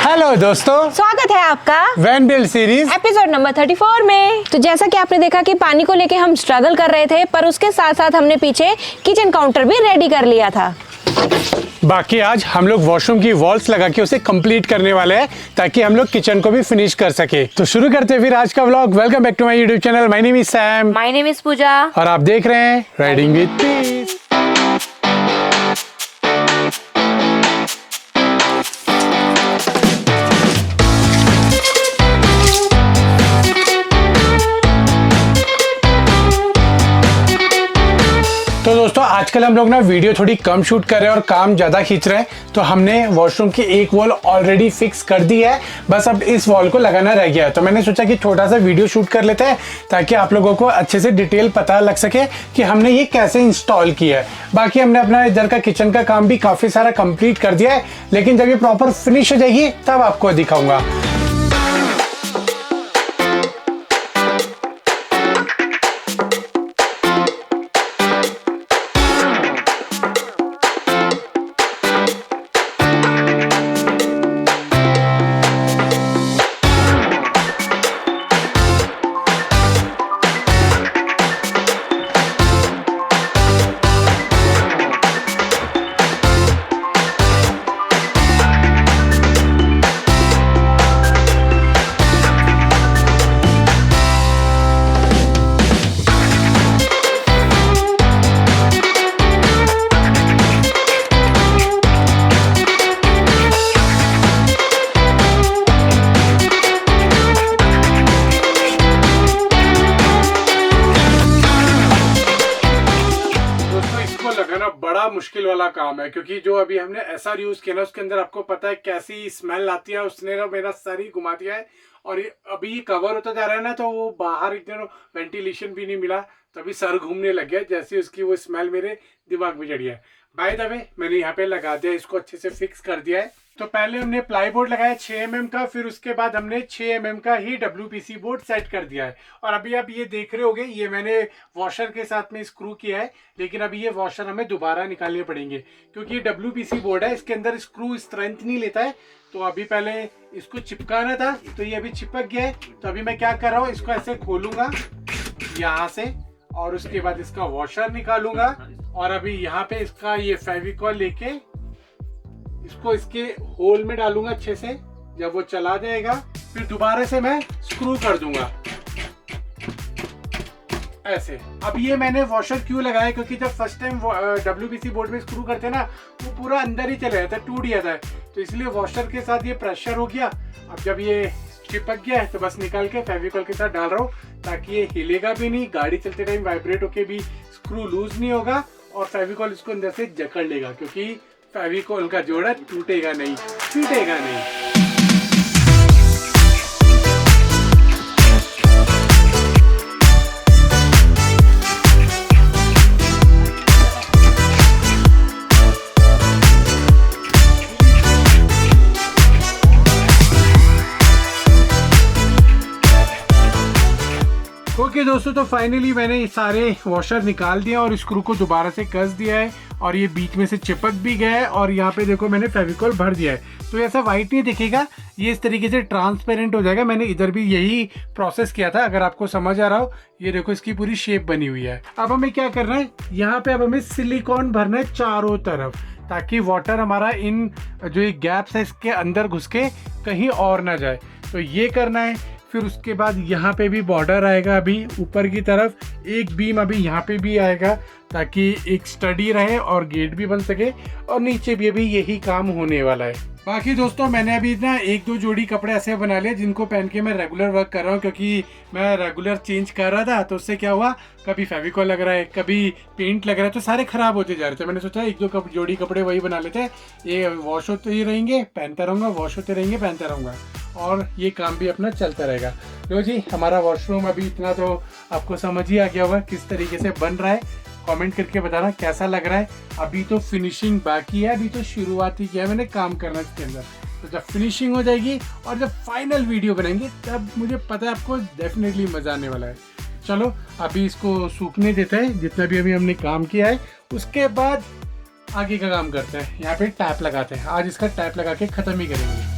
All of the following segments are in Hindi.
हेलो दोस्तों, स्वागत है आपका van build series episode number 34 में। तो जैसा कि आपने देखा कि पानी को लेके हम स्ट्रगल कर रहे थे, पर उसके साथ साथ हमने पीछे किचन काउंटर भी रेडी कर लिया था। बाकी आज हम लोग वॉशरूम की वॉल्स लगा के उसे कंप्लीट करने वाले हैं ताकि हम लोग किचन को भी फिनिश कर सके। तो शुरू करते हैं फिर आज का vlog. Welcome back to my YouTube channel. My name is Sam. My name is Pooja और आप देख रहे हैं राइडिंग विद पीस। तो दोस्तों आजकल हम लोग ना वीडियो थोड़ी कम शूट कर रहे हैं और काम ज़्यादा खींच रहे हैं, तो हमने वॉशरूम की एक वॉल ऑलरेडी फिक्स कर दी है। बस अब इस वॉल को लगाना रह गया है। तो मैंने सोचा कि छोटा सा वीडियो शूट कर लेते हैं ताकि आप लोगों को अच्छे से डिटेल पता लग सके कि हमने ये कैसे इंस्टॉल किया है। बाकी हमने अपना इधर का किचन का काम भी काफ़ी सारा कंप्लीट कर दिया है, लेकिन जब ये प्रॉपर फिनिश हो जाएगी तब आपको दिखाऊंगा। लगाना बड़ा मुश्किल वाला काम है, क्योंकि जो अभी हमने एसआर यूज किया ना उसके अंदर आपको पता है कैसी स्मेल आती है। उसने ना मेरा सर ही घुमा दिया है, और अभी ये कवर होता जा रहा है ना, तो वो बाहर इतना वेंटिलेशन भी नहीं मिला, तो अभी सर घूमने लग गया जैसे उसकी वो स्मेल मेरे दिमाग में चढ़ी है। बाय द वे मैंने यहाँ पे लगा दिया, इसको अच्छे से फिक्स कर दिया है। तो पहले हमने प्लाई बोर्ड लगाया 6 mm का, फिर उसके बाद हमने 6 mm का ही WPC बोर्ड सेट कर दिया है। और अभी आप ये देख रहे होगे, ये मैंने वॉशर के साथ में स्क्रू किया है, लेकिन अभी ये वॉशर हमें दोबारा निकालने पड़ेंगे क्योंकि ये WPC बोर्ड है, इसके अंदर स्क्रू स्ट्रेंथ नहीं लेता है। तो अभी पहले इसको चिपकाना था, तो ये अभी चिपक गया है। तो अभी मैं क्या कर रहा हूँ, इसको ऐसे खोलूंगा यहाँ से, और उसके बाद इसका वॉशर निकालूंगा, और अभी यहाँ पे इसका ये फेविकॉल लेके इसको इसके होल में डालूंगा अच्छे से। जब वो चला जाएगा फिर दोबारा से मैं स्क्रू कर दूंगा ऐसे। अब ये मैंने वॉशर क्यों लगाया, क्योंकि जब फर्स्ट टाइम WPC बोर्ड में स्क्रू करते हैं ना, वो पूरा अंदर ही चला जाता है, टूट जाता है। तो इसलिए वॉशर के साथ ये प्रेशर हो गया। अब जब ये चिपक गया है तो बस निकाल के फेविकॉल के साथ डाल रहा हूँ, ताकि ये हिलेगा भी नहीं, गाड़ी चलते टाइम वाइब्रेट होके भी स्क्रू लूज नहीं होगा, और फेविकॉल इसको अंदर से जकड़ लेगा, क्योंकि फेविकॉल का जोड़ा टूटेगा नहीं, टूटेगा नहीं। ओके दोस्तों, तो फाइनली मैंने ये सारे वॉशर निकाल दिया और स्क्रू को दोबारा से कस दिया है, और ये बीच में से चिपक भी गया है। और यहाँ पे देखो मैंने फेविकॉल भर दिया है, तो ऐसा वाइट नहीं दिखेगा, ये इस तरीके से ट्रांसपेरेंट हो जाएगा। मैंने इधर भी यही प्रोसेस किया था, अगर आपको समझ आ रहा हो। ये देखो इसकी पूरी शेप बनी हुई है। अब हमें क्या करना है, यहाँ पे अब हमें सिलिकॉन भरना है चारों तरफ, ताकि वाटर हमारा इन जो ये गैप्स है इसके अंदर घुस के कहीं और ना जाए। तो ये करना है। फिर उसके बाद यहाँ पे भी बॉर्डर आएगा, अभी ऊपर की तरफ एक बीम अभी यहाँ पे भी आएगा, ताकि एक स्टडी रहे और गेट भी बन सके, और नीचे भी अभी यही काम होने वाला है। बाकी दोस्तों मैंने अभी ना 1-2 जोड़ी कपड़े ऐसे बना लिए जिनको पहन के मैं रेगुलर वर्क कर रहा हूँ, क्योंकि मैं रेगुलर चेंज कर रहा था। तो उससे क्या हुआ, कभी फेविकॉल लग रहा है, कभी पेंट लग रहा है, तो सारे खराब होते जा रहे थे। मैंने सोचा 1-2 जोड़ी कपड़े वही बना लेते हैं, ये वॉश होते ही रहेंगे पहनता रहूँगा, वॉश होते रहेंगे पहनता रहूँगा, और ये काम भी अपना चलता रहेगा। लो जी, हमारा वॉशरूम अभी इतना तो आपको समझ ही आ गया होगा किस तरीके से बन रहा है। कमेंट करके बताना कैसा लग रहा है। अभी तो फिनिशिंग बाकी है, अभी तो शुरुआत ही किया है मैंने काम करना इसके अंदर। तो जब फिनिशिंग हो जाएगी और जब फाइनल वीडियो बनाएंगे तब मुझे पता है आपको डेफिनेटली मज़ा आने वाला है। चलो अभी इसको सूखने देते हैं, जितना भी अभी हमने काम किया है उसके बाद आगे का काम करते हैं। यहाँ पे टैप लगाते हैं, आज इसका टैप लगा के ख़त्म ही करेंगे।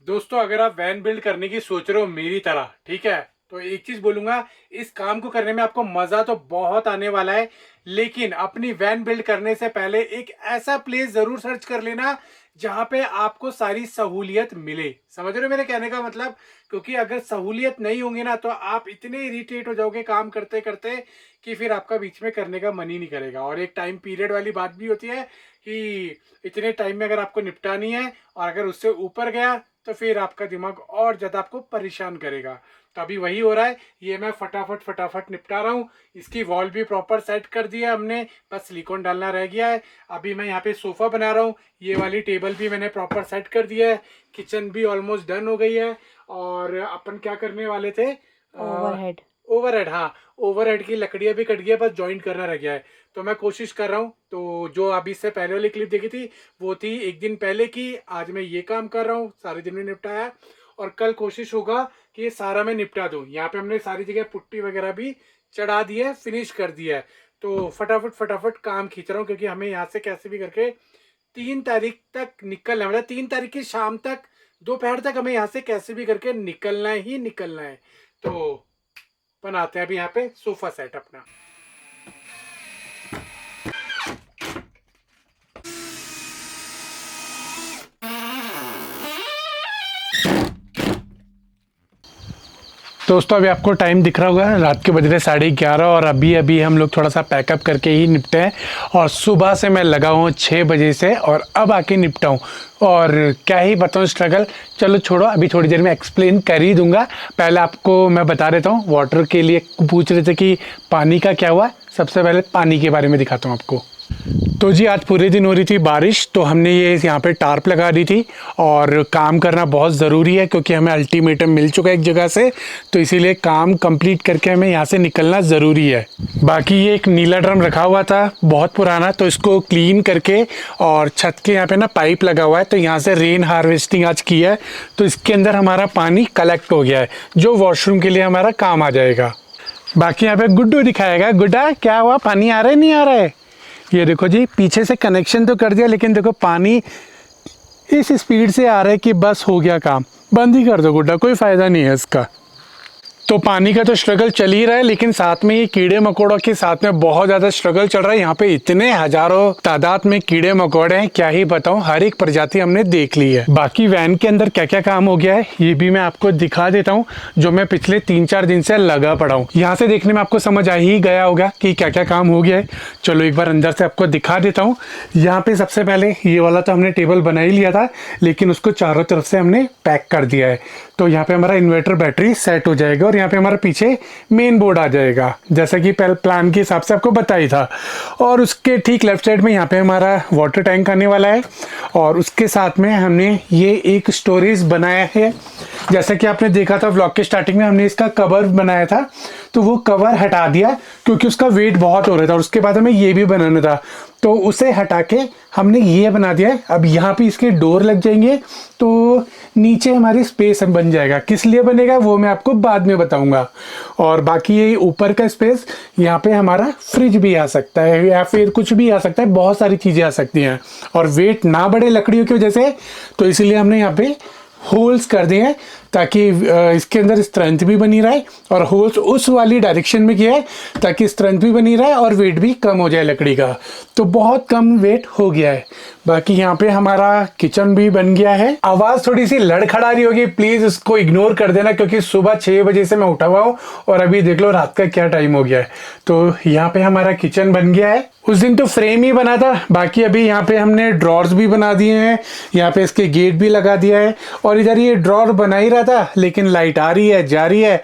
दोस्तों अगर आप वैन बिल्ड करने की सोच रहे हो मेरी तरह, ठीक है, तो एक चीज बोलूंगा, इस काम को करने में आपको मजा तो बहुत आने वाला है, लेकिन अपनी वैन बिल्ड करने से पहले एक ऐसा प्लेस जरूर सर्च कर लेना जहां पे आपको सारी सहूलियत मिले। समझ रहे हो मेरे कहने का मतलब? क्योंकि अगर सहूलियत नहीं होंगी ना तो आप इतने इरिटेट हो जाओगे काम करते करते कि फिर आपका बीच में करने का मन ही नहीं करेगा। और एक टाइम पीरियड वाली बात भी होती है कि इतने टाइम में अगर आपको निपटानी है और अगर उससे ऊपर गया तो फिर आपका दिमाग और ज़्यादा आपको परेशान करेगा। तो अभी वही हो रहा है, ये मैं फटाफट फटाफट निपटा रहा हूँ। इसकी वॉल भी प्रॉपर सेट कर दिया हमने, बस सिलिकॉन डालना रह गया है। अभी मैं यहाँ पे सोफ़ा बना रहा हूँ, ये वाली टेबल भी मैंने प्रॉपर सेट कर दिया है, किचन भी ऑलमोस्ट डन हो गई है। और अपन क्या करने वाले थे, ओवरहेड, हाँ ओवरहेड की लकड़ियाँ भी कट गई है, बस जॉइंट करना रह गया है। तो मैं कोशिश कर रहा हूँ, तो जो अभी इससे पहले वाली क्लिप देखी थी वो थी एक दिन पहले की। आज मैं ये काम कर रहा हूँ, सारे दिन में निपटाया, और कल कोशिश होगा कि ये सारा मैं निपटा दूँ। यहाँ पे हमने सारी जगह पुट्टी वगैरह भी चढ़ा दी है, फिनिश कर दिया है। तो फटाफट फटाफट काम खींच रहा हूँ, क्योंकि हमें यहाँ से कैसे भी करके 3 तारीख तक निकलना है, मतलब 3 तारीख की शाम तक, दोपहर तक हमें यहाँ से कैसे भी करके निकलना ही निकलना है। तो बनाते हैं अभी यहाँ पे सोफा सेट अपना। दोस्तों अभी आपको टाइम दिख रहा होगा, रात के बज रहे 11:30 और अभी अभी हम लोग थोड़ा सा पैकअप करके ही निपटे हैं। और सुबह से मैं लगा हूँ 6 बजे से, और अब आके निपटा हूँ। और क्या ही बताऊँ स्ट्रगल, चलो छोड़ो, अभी थोड़ी देर में एक्सप्लेन कर ही दूंगा। पहले आपको मैं बता देता हूँ, वाटर के लिए पूछ रहे थे कि पानी का क्या हुआ। सबसे पहले पानी के बारे में दिखाता हूँ आपको। तो जी आज पूरे दिन हो रही थी बारिश, तो हमने ये यहाँ पे टार्प लगा दी थी। और काम करना बहुत ज़रूरी है क्योंकि हमें अल्टीमेटम मिल चुका है एक जगह से, तो इसीलिए काम कंप्लीट करके हमें यहाँ से निकलना ज़रूरी है। बाकी ये एक नीला ड्रम रखा हुआ था बहुत पुराना, तो इसको क्लीन करके, और छत के यहाँ पे ना पाइप लगा हुआ है, तो यहाँ से रेन हार्वेस्टिंग आज की है। तो इसके अंदर हमारा पानी कलेक्ट हो गया है जो वॉशरूम के लिए हमारा काम आ जाएगा। बाकी यहाँ पे गुड्डू दिखाएगा। गुड्डा क्या हुआ, पानी आ रहा है नहीं आ रहा है? ये देखो जी, पीछे से कनेक्शन तो कर दिया, लेकिन देखो पानी इस स्पीड से आ रहा है कि बस हो गया काम। बंद ही कर दो गुड्डा, कोई फ़ायदा नहीं है इसका। तो पानी का तो स्ट्रगल चल ही रहा है, लेकिन साथ में ये कीड़े मकोड़ों के साथ में बहुत ज़्यादा स्ट्रगल चल रहा है। यहाँ पे इतने हजारों तादाद में कीड़े मकोड़े हैं, क्या ही बताऊँ, हर एक प्रजाति हमने देख ली है। बाकी वैन के अंदर क्या क्या काम हो गया है ये भी मैं आपको दिखा देता हूँ, जो मैं पिछले 3-4 दिन से लगा पड़ा हूँ। यहाँ से देखने में आपको समझ आ ही गया होगा कि क्या क्या काम हो गया है। चलो एक बार अंदर से आपको दिखा देता हूँ। यहाँ पे सबसे पहले ये वाला तो हमने टेबल बना ही लिया था, लेकिन उसको चारों तरफ से हमने पैक कर दिया है। तो यहाँ पे हमारा इन्वर्टर बैटरी सेट हो जाएगा, और यहाँ पे हमारा पीछे मेन बोर्ड आ जाएगा, जैसा कि पहले प्लान के हिसाब से आपको बताई था। और उसके ठीक लेफ्ट साइड में यहाँ पे हमारा वाटर टैंक आने वाला है, और उसके साथ में हमने ये एक स्टोरेज बनाया है। जैसा कि आपने देखा था व्लॉग के स्टार्टिंग में, हमने इसका कवर बनाया था, तो वो कवर हटा दिया क्योंकि उसका वेट बहुत हो रहा था। और उसके बाद हमें ये भी बनाना था, तो उसे हटा के हमने ये बना दिया है। अब यहाँ पे इसके डोर लग जाएंगे, तो नीचे हमारी स्पेस बन जाएगा। किस लिए बनेगा वो मैं आपको बाद में बताऊंगा। और बाकी ये ऊपर का स्पेस, यहाँ पे हमारा फ्रिज भी आ सकता है या फिर कुछ भी आ सकता है, बहुत सारी चीज़ें आ सकती हैं। और वेट ना बढ़े लकड़ियों की वजह से, तो इसलिए हमने यहाँ पे होल्स कर दिए हैं ताकि इसके अंदर स्ट्रेंथ भी बनी रहे। और होल्स उस वाली डायरेक्शन में किया है ताकि स्ट्रेंथ भी बनी रहे और वेट भी कम हो जाए लकड़ी का। तो बहुत कम वेट हो गया है। बाकी यहाँ पे हमारा किचन भी बन गया है। आवाज़ थोड़ी सी लड़खड़ा रही होगी, प्लीज़ इसको इग्नोर कर देना, क्योंकि सुबह 6 बजे से मैं उठा हुआ हूँ और अभी देख लो रात का क्या टाइम हो गया है। तो यहाँ पे हमारा किचन बन गया है। उस दिन तो फ्रेम ही बना था, बाकी अभी यहाँ पे हमने ड्रॉर्स भी बना दिए हैं, यहाँ पे इसके गेट भी लगा दिया है। और इधर ये ड्रॉर बना ही रहा था, लेकिन लाइट आ रही है जा रही है,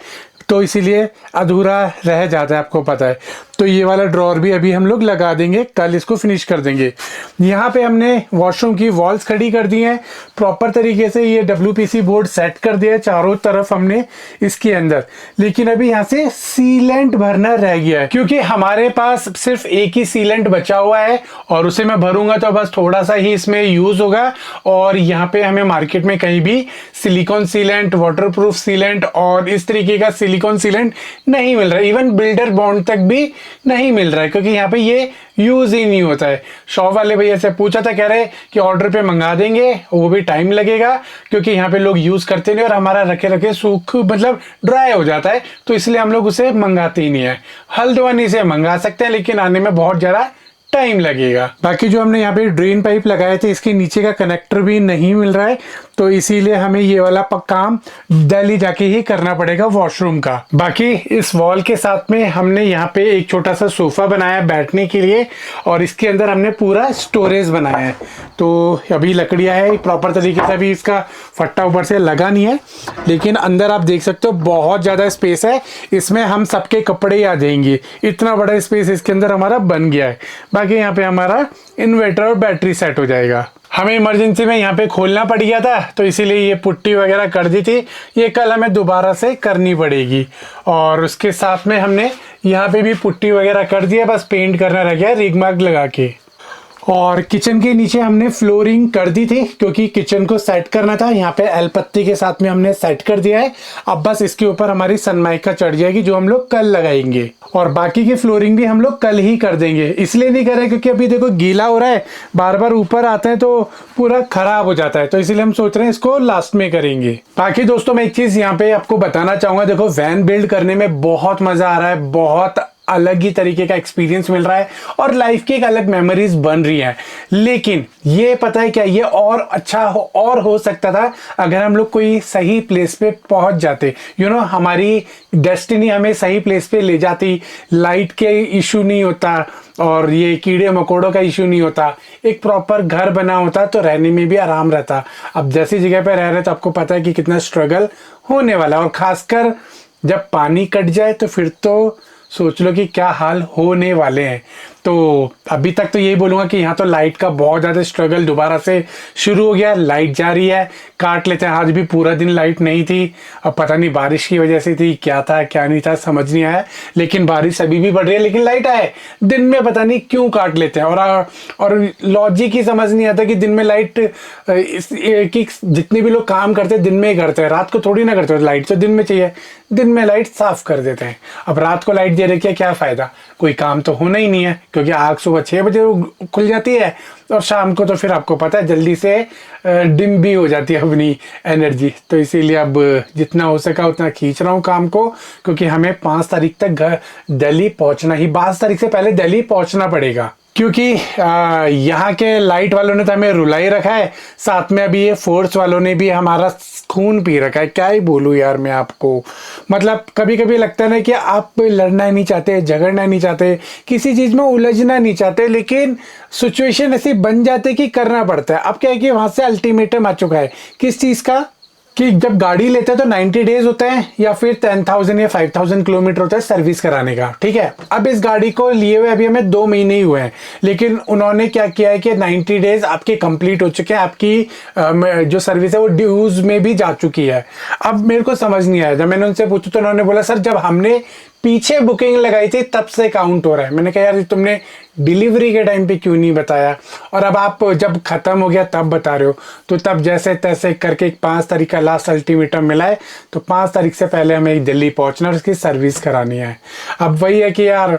तो इसीलिए अधूरा रह जाता है, आपको पता है। तो ये वाला ड्रॉर भी अभी हम लोग लगा देंगे, कल इसको फिनिश कर देंगे। यहाँ पे हमने वॉशरूम की वॉल्स खड़ी कर दी हैं प्रॉपर तरीके से। ये WPC बोर्ड सेट कर दिया है चारों तरफ हमने इसके अंदर। लेकिन अभी यहाँ से सीलेंट भरना रह गया है, क्योंकि हमारे पास सिर्फ एक ही सीलेंट बचा हुआ है, और उसे मैं भरूंगा तो बस थोड़ा सा ही इसमें यूज होगा। और यहाँ पे हमें मार्केट में कहीं भी सिलिकॉन सीलेंट, वाटरप्रूफ सीलेंट और इस तरीके का सिलिकॉन सीलेंट नहीं मिल रहा। इवन बिल्डर बॉन्ड तक भी नहीं मिल रहा है, क्योंकि यहाँ पे ये यूज़ ही नहीं होता है। शॉप वाले भैया से पूछा था, कह रहे कि ऑर्डर पे मंगा देंगे, वो भी टाइम लगेगा क्योंकि यहाँ पे लोग यूज़ करते नहीं और हमारा रखे रखे सूख मतलब ड्राई हो जाता है, तो इसलिए हम लोग उसे मंगाते ही नहीं है। हल्द्वानी से मंगा सकते हैं लेकिन आने में बहुत ज़्यादा टाइम लगेगा। बाकी जो हमने यहाँ पे ड्रेन पाइप लगाए थे, इसके नीचे का कनेक्टर भी नहीं मिल रहा है, तो इसीलिए हमें ये वाला काम दिल्ली जाके ही करना पड़ेगा वॉशरूम का। बाकी इस वॉल के साथ में हमने यहाँ पे एक छोटा सा सोफा बनाया बैठने के लिए, और इसके अंदर हमने पूरा स्टोरेज बनाया है। तो अभी लकड़ियाँ है, प्रॉपर तरीके से अभी इसका फट्टा ऊपर से लगा नहीं है, लेकिन अंदर आप देख सकते हो बहुत ज़्यादा स्पेस है। इसमें हम सबके कपड़े ही आ जाएंगे, इतना बड़ा स्पेस इसके अंदर हमारा बन गया है। बाकी यहाँ पे हमारा इन्वर्टर और बैटरी सेट हो जाएगा। हमें इमरजेंसी में यहाँ पे खोलना पड़ गया था, तो इसीलिए ये पुट्टी वगैरह कर दी थी, ये कल हमें दोबारा से करनी पड़ेगी। और उसके साथ में हमने यहाँ पे भी पुट्टी वगैरह कर दिया, बस पेंट करना रह गया रिग मार्क लगा के। और किचन के नीचे हमने फ्लोरिंग कर दी थी, क्योंकि किचन को सेट करना था। यहाँ पे एल पत्ती के साथ में हमने सेट कर दिया है। अब बस इसके ऊपर हमारी सनमाइका चढ़ जाएगी, जो हम लोग कल लगाएंगे। और बाकी की फ्लोरिंग भी हम लोग कल ही कर देंगे। इसलिए नहीं कर रहे क्योंकि अभी देखो गीला हो रहा है, बार बार ऊपर आते हैं तो पूरा खराब हो जाता है, तो इसीलिए हम सोच रहे हैं इसको लास्ट में करेंगे। बाकी दोस्तों मैं एक चीज यहाँ पे आपको बताना चाहूंगा, देखो वैन बिल्ड करने में बहुत मजा आ रहा है, बहुत अलग ही तरीके का एक्सपीरियंस मिल रहा है और लाइफ की एक अलग मेमोरीज बन रही है। लेकिन ये पता है क्या, ये और अच्छा हो सकता था अगर हम लोग कोई सही प्लेस पे पहुंच जाते। हमारी डेस्टिनी हमें सही प्लेस पे ले जाती, लाइट के इशू नहीं होता और ये कीड़े मकोड़ों का इशू नहीं होता, एक प्रॉपर घर बना होता तो रहने में भी आराम रहता। अब जैसी जगह पे रह रहे तो आपको पता है कि कितना स्ट्रगल होने वाला है, और खासकर जब पानी कट जाए तो फिर तो सोच लो कि क्या हाल होने वाले हैं। तो अभी तक तो यही बोलूँगा कि यहाँ तो लाइट का बहुत ज़्यादा स्ट्रगल दोबारा से शुरू हो गया। लाइट जा रही है, काट लेते हैं। आज भी पूरा दिन लाइट नहीं थी, अब पता नहीं बारिश की वजह से थी, क्या था क्या नहीं था समझ नहीं आया, लेकिन बारिश अभी भी बढ़ रही है लेकिन लाइट आए। दिन में पता नहीं क्यों काट लेते हैं, और लॉजिक ही समझ नहीं आता कि दिन में लाइट कि जितने भी लोग काम करते हैं दिन में ही करते हैं, रात को थोड़ी ना करते हैं। लाइट तो दिन में चाहिए, दिन में लाइट साफ कर देते हैं। अब रात को लाइट दे रखी है, क्या फ़ायदा, कोई काम तो होना ही नहीं है, क्योंकि आग सुबह 6 बजे खुल जाती है और शाम को तो फिर आपको पता है जल्दी से डिम भी हो जाती है अपनी एनर्जी। तो इसीलिए अब जितना हो सका उतना खींच रहा हूँ काम को, क्योंकि हमें 5 तारीख तक दिल्ली पहुँचना ही, 22 तारीख से पहले दिल्ली पहुँचना पड़ेगा, क्योंकि यहाँ के लाइट वालों ने तो हमें रुला ही रखा है, साथ में अभी ये फोर्स वालों ने भी हमारा खून पी रखा है। क्या ही बोलूँ यार मैं आपको, मतलब कभी कभी लगता है ना कि आप लड़ना नहीं चाहते, झगड़ना नहीं चाहते, किसी चीज़ में उलझना नहीं चाहते, लेकिन सिचुएशन ऐसी बन जाती कि करना पड़ता है। अब क्या है कि वहाँ से अल्टीमेटम आ चुका है, किस चीज़ का, कि जब गाड़ी लेते हैं तो 90 डेज होते हैं या फिर 10,000 या 5,000 किलोमीटर होता है सर्विस कराने का, ठीक है। अब इस गाड़ी को लिए हुए अभी हमें 2 महीने ही हुए हैं, लेकिन उन्होंने क्या किया है कि 90 डेज आपके कंप्लीट हो चुके हैं, आपकी जो सर्विस है वो ड्यूज में भी जा चुकी है। अब मेरे को समझ नहीं आया, जब मैंने उनसे पूछा तो उन्होंने बोला सर जब हमने पीछे बुकिंग लगाई थी तब से काउंट हो रहा है। मैंने कहा यार तुमने डिलीवरी के टाइम पे क्यों नहीं बताया, और अब आप जब खत्म हो गया तब बता रहे हो। तो तब जैसे तैसे करके 5 तारीख का लास्ट अल्टीमेटम मिला है, तो 5 तारीख से पहले हमें दिल्ली पहुंचना और उसकी सर्विस करानी है। अब वही है कि यार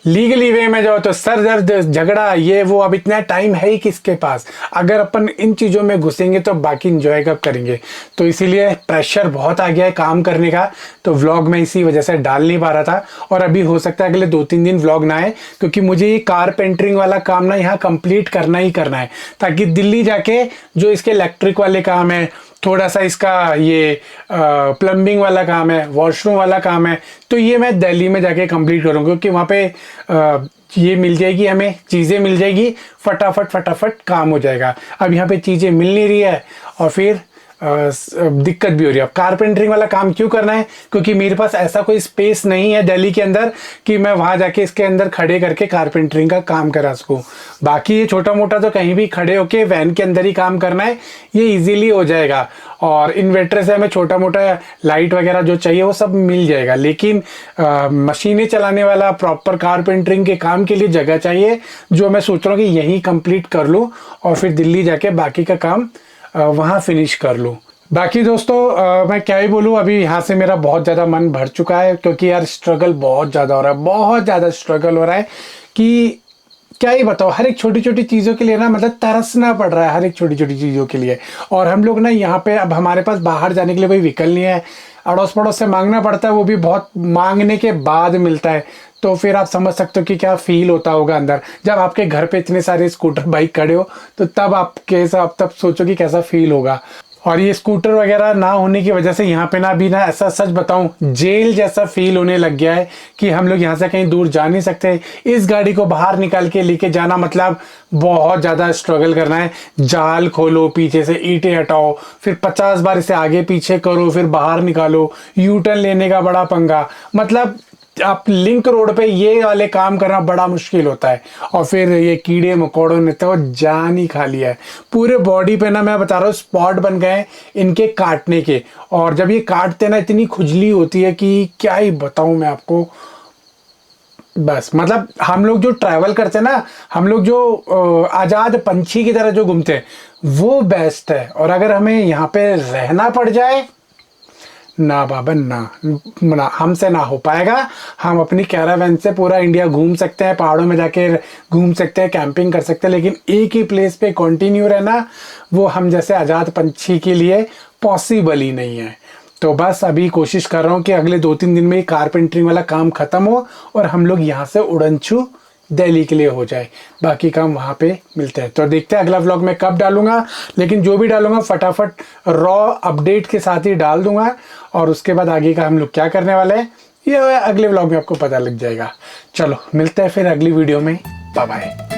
लीगली वे में जाओ तो सर दर्द, झगड़ा, ये वो, अब इतना टाइम है ही किसके पास। अगर अपन इन चीज़ों में घुसेंगे तो बाकी इंजॉय कब करेंगे। तो इसीलिए प्रेशर बहुत आ गया है काम करने का, तो व्लॉग में इसी वजह से डाल नहीं पा रहा था। और अभी हो सकता है अगले 2-3 दिन व्लॉग ना आए, क्योंकि मुझे ये कारपेंटरिंग वाला काम ना यहाँ कंप्लीट करना ही करना है, ताकि दिल्ली जाके जो इसके इलेक्ट्रिक वाले काम है, थोड़ा सा इसका ये प्लम्बिंग वाला काम है, वॉशरूम वाला काम है, तो ये मैं दिल्ली में जाके कंप्लीट करूँगा, क्योंकि वहाँ पे ये मिल जाएगी, हमें चीज़ें मिल जाएगी, फटाफट काम हो जाएगा। अब यहाँ पे चीज़ें मिल नहीं रही है और फिर दिक्कत भी हो रही है। अब कारपेंटरिंग वाला काम क्यों करना है, क्योंकि मेरे पास ऐसा कोई स्पेस नहीं है दिल्ली के अंदर कि मैं वहाँ जाके इसके अंदर खड़े करके कारपेंटरिंग का काम करा सकूँ। बाकी ये छोटा मोटा तो कहीं भी खड़े होके वैन के अंदर ही काम करना है, ये इजीली हो जाएगा। और इन्वर्टर से हमें छोटा मोटा लाइट वगैरह जो चाहिए वो सब मिल जाएगा, लेकिन मशीनें चलाने वाला प्रॉपर कारपेंटरिंग के काम के लिए जगह चाहिए, जो मैं सोच रहा हूँ कि यहीं कंप्लीट कर लूँ और फिर दिल्ली जाके बाकी का काम वहाँ फिनिश कर लूँ। बाकी दोस्तों मैं क्या ही बोलूँ, अभी यहाँ से मेरा बहुत ज़्यादा मन भर चुका है, क्योंकि यार स्ट्रगल बहुत ज़्यादा हो रहा है, बहुत ज़्यादा स्ट्रगल हो रहा है कि क्या ही बताओ। हर एक छोटी छोटी चीज़ों के लिए ना मतलब तरसना पड़ रहा है, हर एक छोटी छोटी चीज़ों के लिए। और हम लोग ना यहाँ पे, अब हमारे पास बाहर जाने के लिए कोई व्हीकल नहीं है, अड़ोस पड़ोस से मांगना पड़ता है, वो भी बहुत मांगने के बाद मिलता है। तो फिर आप समझ सकते हो कि क्या फील होता होगा अंदर, जब आपके घर पे इतने सारे स्कूटर बाइक खड़े हो, तो तब आप कैसा, अब तब सोचो कि कैसा फील होगा। और ये स्कूटर वगैरह ना होने की वजह से यहाँ पे ना अभी ना ऐसा, सच बताऊं, जेल जैसा फील होने लग गया है कि हम लोग यहाँ से कहीं दूर जा नहीं सकते। इस गाड़ी को बाहर निकाल के लेके जाना मतलब बहुत ज़्यादा स्ट्रगल करना है। जाल खोलो, पीछे से ईंटें हटाओ, फिर 50 बार इसे आगे पीछे करो, फिर बाहर निकालो, यू टर्न लेने का बड़ा पंगा। मतलब आप लिंक रोड पे ये वाले काम करना बड़ा मुश्किल होता है। और फिर ये कीड़े मकोड़ों ने तो जान ही खा लिया है पूरे बॉडी पे ना, मैं बता रहा हूँ स्पॉट बन गए हैं इनके काटने के। और जब ये काटते ना इतनी खुजली होती है कि क्या ही बताऊं मैं आपको। बस मतलब हम लोग जो ट्रैवल करते हैं ना, हम लोग जो आज़ाद पंछी की तरह जो घूमते हैं, वो बेस्ट है। और अगर हमें यहाँ पे रहना पड़ जाए, ना बाबा ना हमसे ना हो पाएगा। हम अपनी कैरावैन से पूरा इंडिया घूम सकते हैं, पहाड़ों में जाके घूम सकते हैं, कैंपिंग कर सकते हैं, लेकिन एक ही प्लेस पे कंटिन्यू रहना, वो हम जैसे आज़ाद पंछी के लिए पॉसिबल ही नहीं है। तो बस अभी कोशिश कर रहा हूँ कि अगले 2-3 दिन में ये कारपेंटरिंग वाला काम खत्म हो और हम लोग यहाँ से उड़नछू दिल्ली के लिए हो जाए, बाकी काम वहाँ पे मिलते हैं। तो देखते हैं अगला व्लॉग मैं कब डालूंगा, लेकिन जो भी डालूंगा फटाफट रॉ अपडेट के साथ ही डाल दूंगा। और उसके बाद आगे का हम लोग क्या करने वाले हैं ये अगले व्लॉग में आपको पता लग जाएगा। चलो मिलते हैं फिर अगली वीडियो में, बाय बाय।